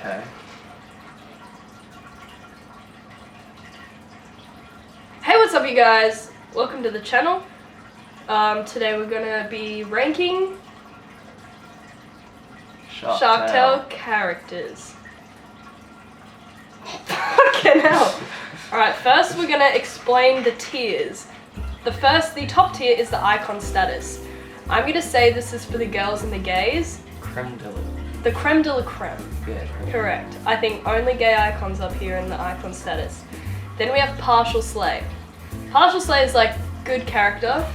Okay. Hey, what's up you guys? Welcome to the channel. Today we're gonna be ranking Shark Tale characters. Fucking hell. Alright, first we're gonna explain the tiers. The top tier is the icon status. I'm gonna say this is for the girls and the gays. Creme de la. The creme de la creme. Yeah. Correct. I think only gay icons up here in the icon status. Then we have Partial Slay. Partial Slay is like good character,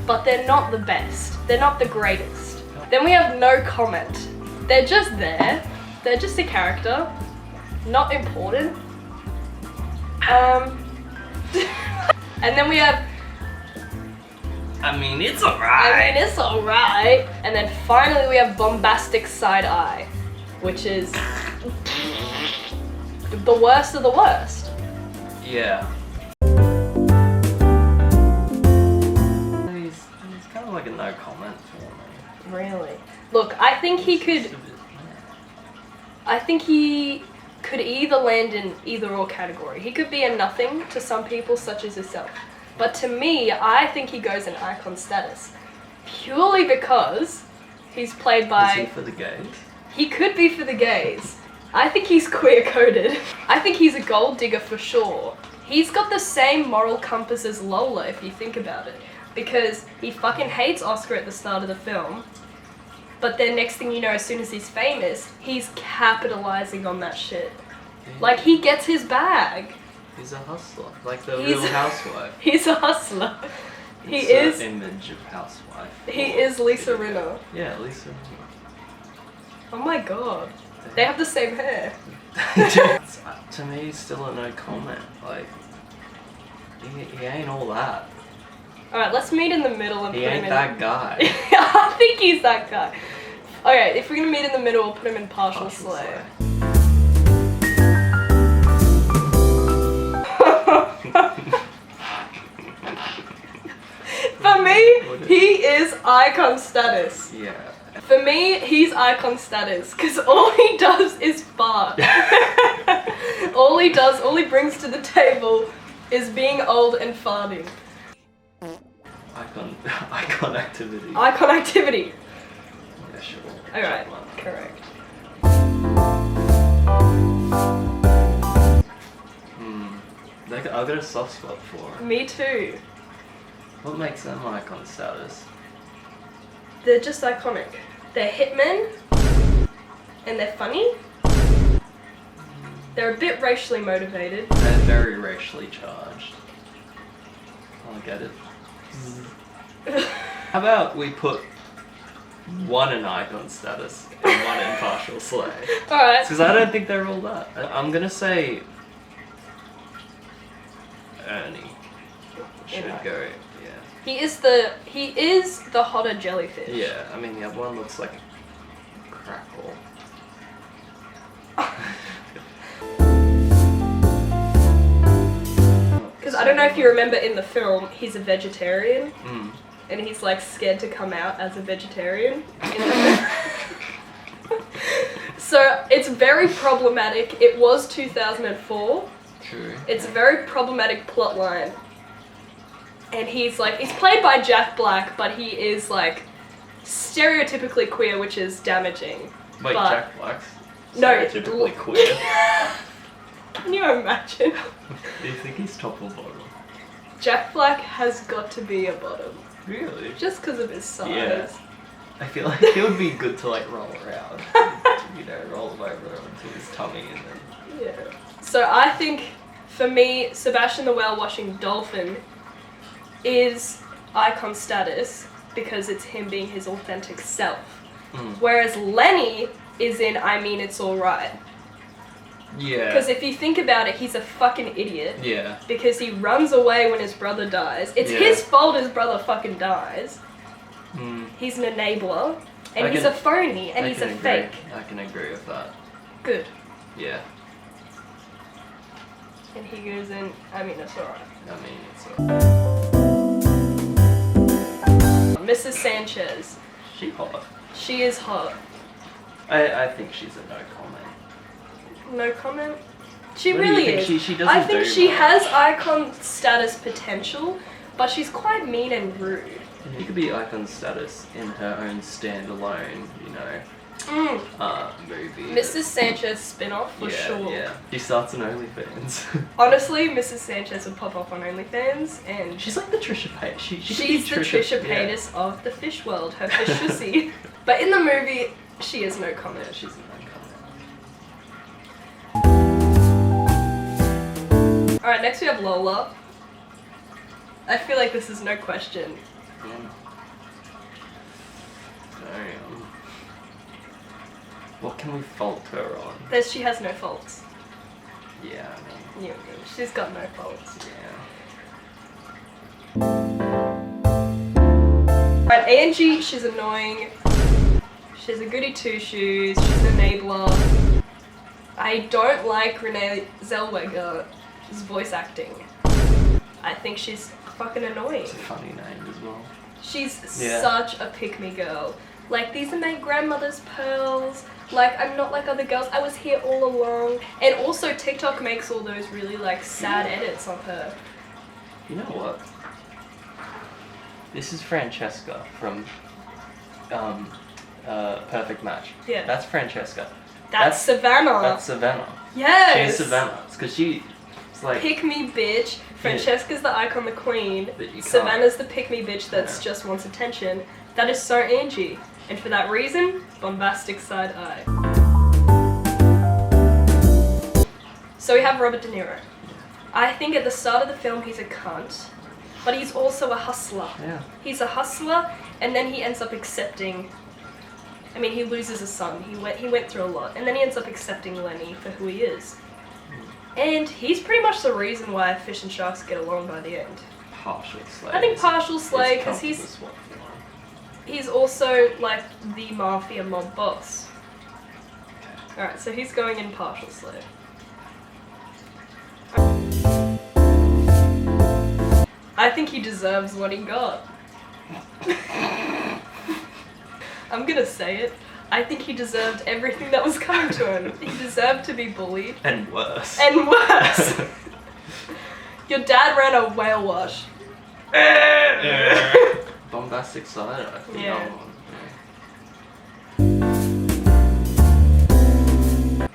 but they're not the best. They're not the greatest. Then we have No Comment. They're just there. They're just a character. Not important. And then we have I mean, it's alright. it's alright. And then finally we have Bombastic Side Eye, which is the worst of the worst. Yeah. He's kind of like a no comment for me. Really? Look, I think he could either land in either or category. He could be a nothing to some people, such as yourself. But to me, I think he goes in icon status. Purely because he's played by... Is he for the gays? He could be for the gays. I think he's queer-coded. I think he's a gold digger for sure. He's got the same moral compass as Lola, if you think about it. Because he fucking hates Oscar at the start of the film. But then next thing you know, as soon as he's famous, he's capitalizing on that shit. Yeah. Like, he gets his bag. He's a hustler, like the Real Housewife. He's a hustler. He It's is. the image of housewife. He is Lisa Rinna. Yeah, Lisa. Oh my god. They have the same hair. To me, he's still a no comment. Like, he ain't all that. Alright, let's meet in the middle and He put him ain't in. that guy. I think he's that guy. Okay, if we're gonna meet in the middle, we'll put him in Partial Slay. For me, he is icon status. Yeah. For me, he's icon status because all he does is fart. all he brings to the table is being old and farting. Icon activity. Icon activity. Yeah, sure. Alright, correct. I've got a soft spot for him. Me too. What makes them icon status? They're just iconic. They're hitmen, and they're funny. They're a bit racially motivated. They're very racially charged. I get it. How about we put one in icon status and one in Partial Slay? Alright. Because I don't think they're all that. I'm gonna say Ernie should go. Yeah. He is the hotter jellyfish. Yeah. I mean, the other one looks like a crackle. Because I don't know if you remember in the film, he's a vegetarian. Mm. And he's like scared to come out as a vegetarian. So it's very problematic. It was 2004. True. It's a very problematic plot line. And he's played by Jack Black, but he is like stereotypically queer, which is damaging. Wait, but Jack Black's No, stereotypically queer. Can you imagine? Do you think he's top or bottom? Jack Black has got to be a bottom. Really? Just because of his size. Yeah. I feel like he would be good to like roll around. You know, roll him over onto his tummy and then... Yeah. So I think, for me, Sebastian the Whale Washing Dolphin is icon status because it's him being his authentic self. Whereas Lenny is in I Mean It's Alright. Yeah. Because if you think about it, he's a fucking idiot. Yeah. Because he runs away when his brother dies. It's his fault his brother fucking dies. He's an enabler. And he's a phony. And he's a fake. I can agree with that. Good. Yeah. And he goes in, I mean, it's alright. I mean, it's alright. Mrs. Sanchez. She hot. She is hot. I think she's a no comment. No comment. She What do you really think? is. She doesn't I think do she much. has icon status potential, but she's quite mean and rude. She could be icon status in her own standalone, you know, movie. Mrs. Sanchez spin-off for yeah, sure. Yeah, she starts an OnlyFans. Honestly, Mrs. Sanchez would pop up on OnlyFans, and She's like the Trisha Paytas. She could she's be the Trisha Paytas of the fish world, her fish pussy. But in the movie, she is no comment. Yeah, she's an icon. Alright, next we have Lola. I feel like this is no question. Damn. What can we fault her on? She has no faults. Yeah, I mean, She's got no faults. yeah. Alright, Angie, she's annoying. She's a goody two-shoes. She's an enabler. I don't like Renee Zellweger's voice acting. I think she's fucking annoying. It's a funny name as well. She's Yeah. such a pick-me girl. Like, these are my grandmother's pearls. Like, I'm not like other girls. I was here all along. And also, TikTok makes all those really, like, sad edits of her. You know what? This is Francesca from Perfect Match. Yeah. That's Francesca. That's Savannah. That's Savannah. Yes. She's Savannah. It's because she's like. Pick me bitch. Francesca's the icon, the queen. That you can't- Savannah's the pick me bitch that's Yeah. just wants attention. That is so Angie. And for that reason, bombastic side eye. So we have Robert De Niro. I think at the start of the film he's a cunt, but he's also a hustler. Yeah. He's a hustler, and then he ends up accepting. I mean, he loses a son. He went through a lot, and then he ends up accepting Lenny for who he is. And he's pretty much the reason why fish and sharks get along by the end. Partial slave. I think partial slay is because comfortable swap line. he's also like the mafia mob boss. Alright, so he's going in partial slay. I think he deserves what he got. I'm gonna say it. I think he deserved everything that was coming to him. He deserved to be bullied. And worse. And worse! Your dad ran a whale wash. Bombastic side, I think. Yeah.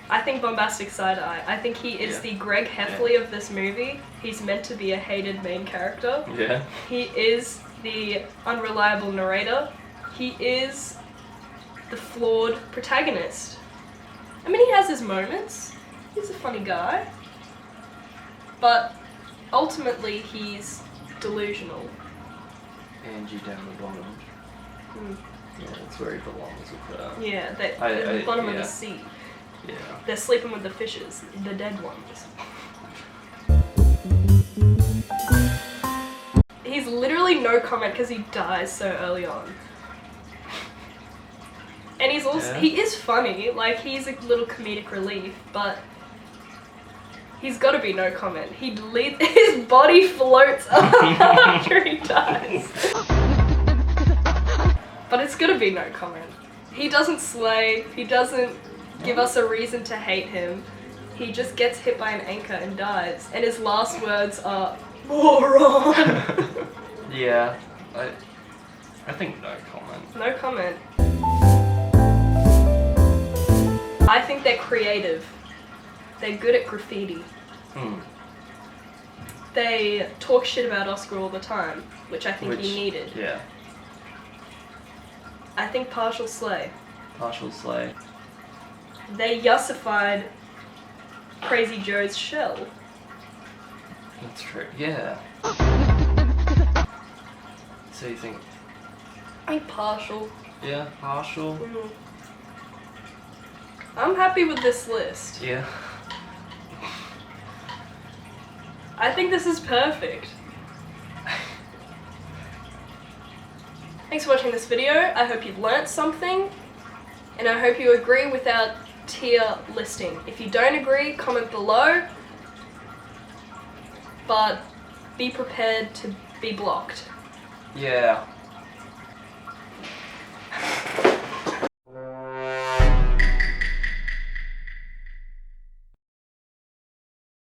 I think bombastic side eye. I think he is Yeah. the Greg Heffley of this movie. He's meant to be a hated main character. Yeah. He is the unreliable narrator. He is the flawed protagonist. I mean, he has his moments. He's a funny guy. But ultimately, he's delusional. Angie down the bottom. Hmm. Yeah, that's where he belongs with her. Yeah, at I- the bottom of yeah. the sea. Yeah. They're sleeping with the fishes, the dead ones. He's literally no comment because he dies so early on. And he's also, Yeah. he is funny, like he's a little comedic relief, but he's gotta be no comment. His body floats up after he dies. But it's gotta be no comment. He doesn't slay, he doesn't give us a reason to hate him. He just gets hit by an anchor and dies. And his last words are, moron! Yeah. I think no comment. No comment. I think they're creative. They're good at graffiti. Hmm. They talk shit about Oscar all the time, which I think he needed. Yeah. I think partial slay. Partial slay. They yussified Crazy Joe's shell. That's true. Yeah. So you think? I think partial. Yeah. Partial. Mm. I'm happy with this list. Yeah. I think this is perfect. Thanks for watching this video. I hope you've learnt something, and I hope you agree with our tier listing. If you don't agree, comment below, but be prepared to be blocked. Yeah.